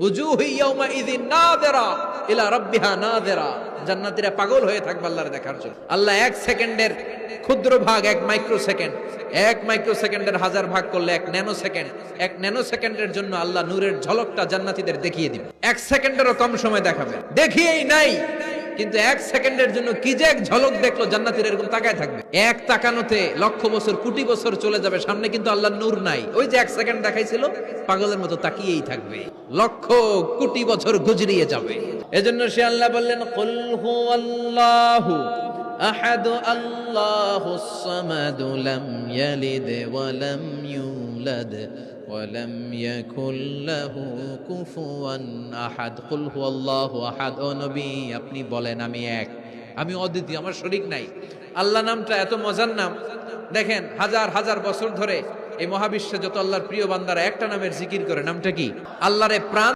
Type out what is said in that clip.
উজুহু ইয়াউমাইযিন নাযিরা ইলা রাব্বিহা নাযিরা। জান্নাতীরা পাগল হয়ে থাকবে আল্লাহর দেখার জন্য। আল্লাহ এক সেকেন্ডের ক্ষুদ্র ভাগ, এক মাইক্রো সেকেন্ডের হাজার ভাগ করলে এক ন্যানো সেকেন্ডের জন্য আল্লাহ নূরের ঝলকটা জান্নাতীদের দেখিয়ে দিবে। এক সেকেন্ডেরও কম সময় দেখাবে, দেখিয়েই নাই, কিন্তু এক সেকেন্ডের জন্য কি যে এক ঝলক দেখলো, জান্নাতীরা এরকম তাকায় থাকবে। এক তাকানোতে লক্ষ বছর কোটি বছর চলে যাবে, সামনে কিন্তু আল্লাহর নূর নাই। ওই যে এক সেকেন্ড দেখাইছিল, পাগলের মতো তাকিয়েই থাকবে, লক্ষ কোটি বছর গুজরিয়ে যাবে। এজন্য সে আল্লাহ বললেন, কুল হুয়াল্লাহু আহাদ আল্লাহুস সামাদ লাম ইয়ালিদ ওয়া লাম ইউলাদ ওয়া লাম ইয়াকুল লাহু কুফুয়ান আহাদ। কুল হুয়াল্লাহু আহাদ। ও নবী, আপনি বলেন আমি এক, আমি অদ্বিতীয়, আমার শরীক নাই। আল্লাহ নামটা এত মজার নাম। দেখেন, হাজার হাজার বছর ধরে এই মহাবিশ্বে যত আল্লাহর প্রিয় বান্দারা একটা নামের জিকির করে, নামটা কি? আল্লাহরে প্রাণ